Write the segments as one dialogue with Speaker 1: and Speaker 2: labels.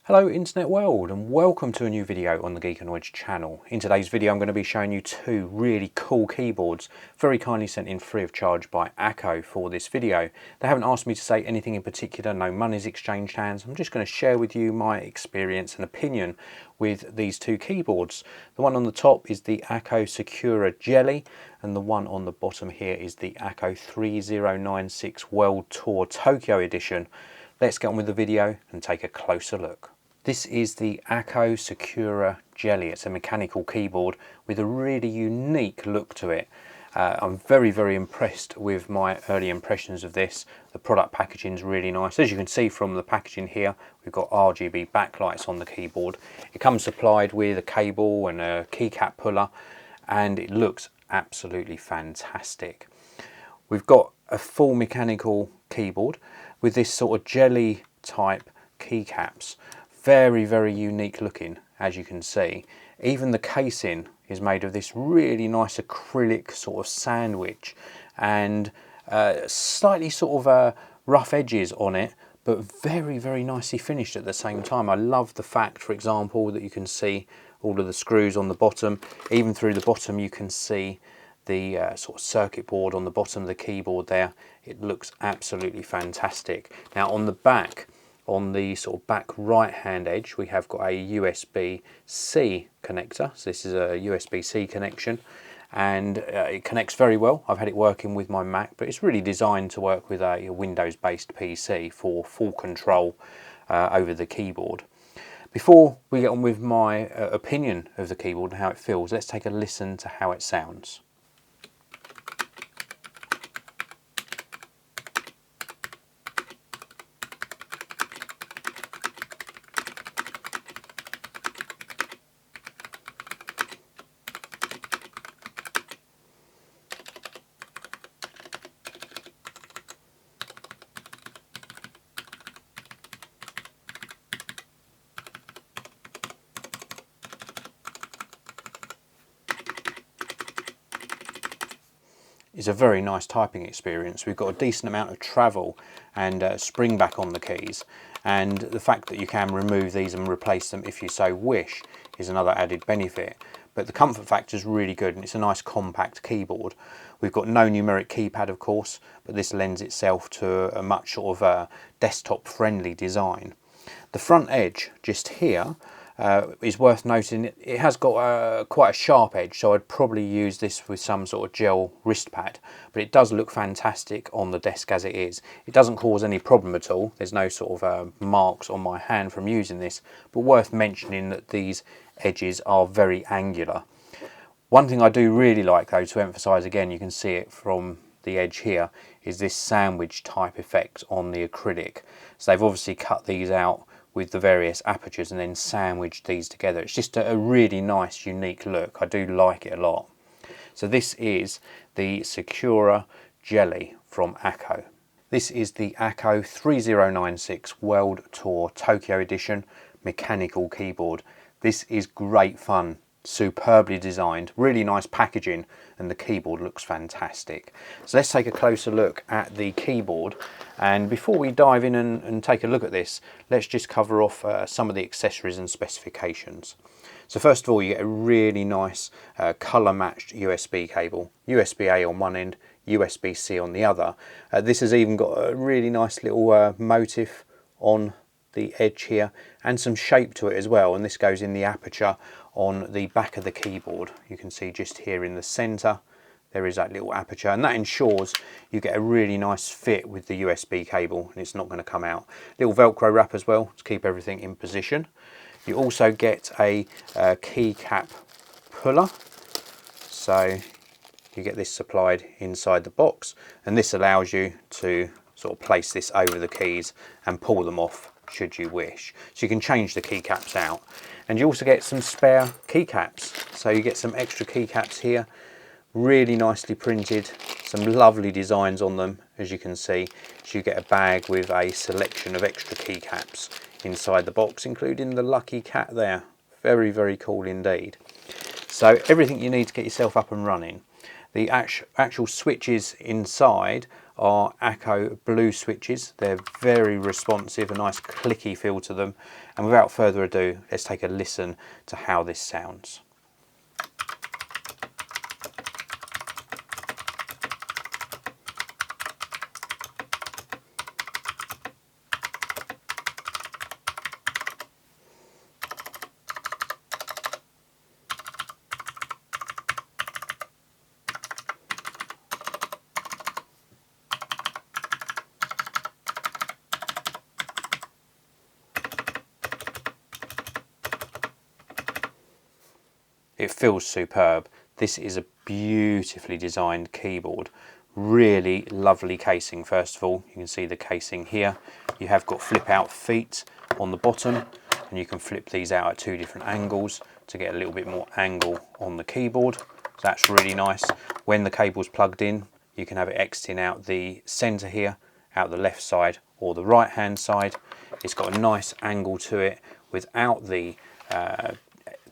Speaker 1: Hello internet world, and welcome to a new video on the Geek and Wedge channel. In today's video I'm going to be showing you two really cool keyboards, very kindly sent in free of charge by Akko for this video. They haven't asked me to say anything in particular, no money's exchanged hands. I'm just going to share with you my experience and opinion with these two keyboards. The one on the top is the Akko Sakura Jelly, and the one on the bottom here is the Akko 3096 World Tour Tokyo Edition. Let's get on with the video and take a closer look. This is the Akko Sakura Jelly. It's a mechanical keyboard with a really unique look to it. I'm very impressed with my early impressions of this. The product packaging is really nice. As you can see from the packaging here, we've got RGB backlights on the keyboard. It comes supplied with a cable and a keycap puller, and it looks absolutely fantastic. We've got a full mechanical keyboard with this sort of jelly type keycaps. Very unique looking, as you can see. Even the casing is made of this really nice acrylic sort of sandwich, and slightly sort of rough edges on it, but very nicely finished at the same time. I love the fact, for example, that you can see all of the screws on the bottom. Even through the bottom you can see the sort of circuit board on the bottom of the keyboard there. It looks absolutely fantastic. Now on the back, on the sort of back right hand edge, we have got a USB-C connector. So this is a USB-C connection, and it connects very well. I've had it working with my Mac, but it's really designed to work with a Windows based PC for full control over the keyboard. Before we get on with my opinion of the keyboard and how it feels, let's take a listen to how it sounds. It's a very nice typing experience. We've got a decent amount of travel and spring back on the keys, and the fact that you can remove these and replace them if you so wish is another added benefit. But the comfort factor is really good, and it's a nice compact keyboard. We've got no numeric keypad, of course, but this lends itself to a much sort of desktop friendly design. The front edge just here is worth noting. It has got quite a sharp edge, so I'd probably use this with some sort of gel wrist pad, but it does look fantastic on the desk as it is. It doesn't cause any problem at all. There's no sort of marks on my hand from using this, but worth mentioning that these edges are very angular. One thing I do really like though, to emphasize again, you can see it from the edge here, is this sandwich type effect on the acrylic. So they've obviously cut these out with the various apertures and then sandwiched these together. It's just a really nice unique look. I do like it a lot. So this is the Sakura Jelly from Akko. This is the Akko 3096 World Tour Tokyo Edition mechanical keyboard. This is great fun. Superbly designed, really nice packaging, and the keyboard looks fantastic. So let's take a closer look at the keyboard, and before we dive in and take a look at this, let's just cover off some of the accessories and specifications. So first of all, you get a really nice colour matched USB cable, USB-A on one end, USB-C on the other. This has even got a really nice little motif on the edge here and some shape to it as well, and this goes in the aperture on the back of the keyboard. You can see just here in the center there is that little aperture, and that ensures you get a really nice fit with the USB cable and it's not going to come out. Little velcro wrap as well to keep everything in position. You also get a keycap puller, so you get this supplied inside the box, and this allows you to sort of place this over the keys and pull them off should you wish. So you can change the keycaps out, and you also get some spare keycaps. So you get some extra keycaps here, really nicely printed, some lovely designs on them, as you can see. So you get a bag with a selection of extra keycaps inside the box, including the lucky cat there. Very cool indeed. So everything you need to get yourself up and running. The actual switches inside are Akko blue switches. They're very responsive, a nice clicky feel to them. And without further ado, let's take a listen to how this sounds. It feels superb. This is a beautifully designed keyboard. Really lovely casing. First of all, you can see the casing here. You have got flip out feet on the bottom, and you can flip these out at 2 different angles to get a little bit more angle on the keyboard. So that's really nice. When the cable's plugged in, you can have it exiting out the center here, out the left side or the right hand side. It's got a nice angle to it without the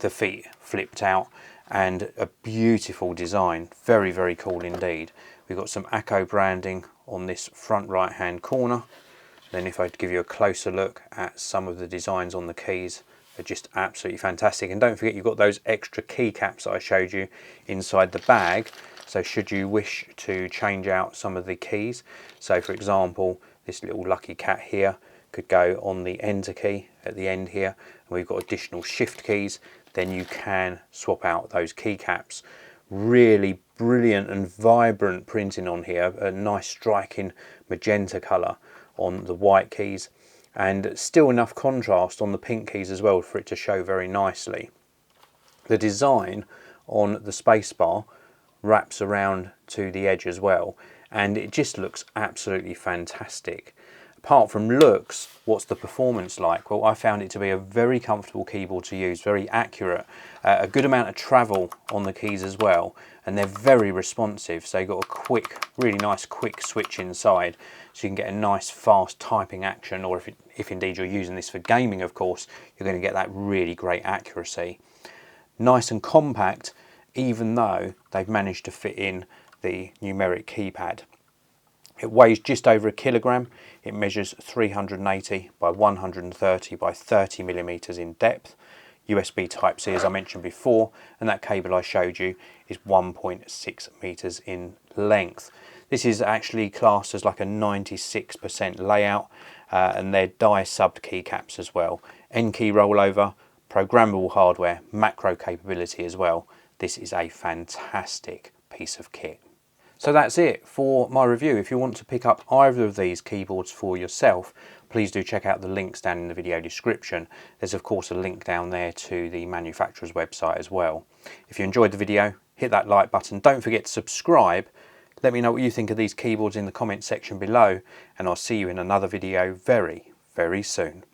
Speaker 1: feet flipped out, and a beautiful design. Very, very cool indeed. We've got some Akko branding on this front right hand corner. Then if I give you a closer look at some of the designs on the keys, they're just absolutely fantastic. And don't forget, you've got those extra keycaps that I showed you inside the bag. So should you wish to change out some of the keys, so for example, this little lucky cat here could go on the enter key at the end here, and we've got additional shift keys, then you can swap out those keycaps. Really brilliant and vibrant printing on here, a nice striking magenta colour on the white keys, and still enough contrast on the pink keys as well for it to show very nicely. The design on the spacebar wraps around to the edge as well, and it just looks absolutely fantastic. Apart from looks, what's the performance like? Well, I found it to be a very comfortable keyboard to use, very accurate, a good amount of travel on the keys as well, and they're very responsive. So you've got a quick, really nice quick switch inside, so you can get a nice fast typing action, or if indeed you're using this for gaming, of course, you're going to get that really great accuracy. Nice and compact, even though they've managed to fit in the numeric keypad. It weighs just over 1 kilogram. It measures 380 by 130 by 30 millimeters in depth. USB Type-C, as I mentioned before, and that cable I showed you is 1.6 meters in length. This is actually classed as like a 96% layout, and they're die subbed keycaps as well. N key rollover, programmable hardware, macro capability as well. This is a fantastic piece of kit. So that's it for my review. If you want to pick up either of these keyboards for yourself, please do check out the links down in the video description. There's of course a link down there to the manufacturer's website as well. If you enjoyed the video, hit that like button. Don't forget to subscribe. Let me know what you think of these keyboards in the comment section below, and I'll see you in another video very, very soon.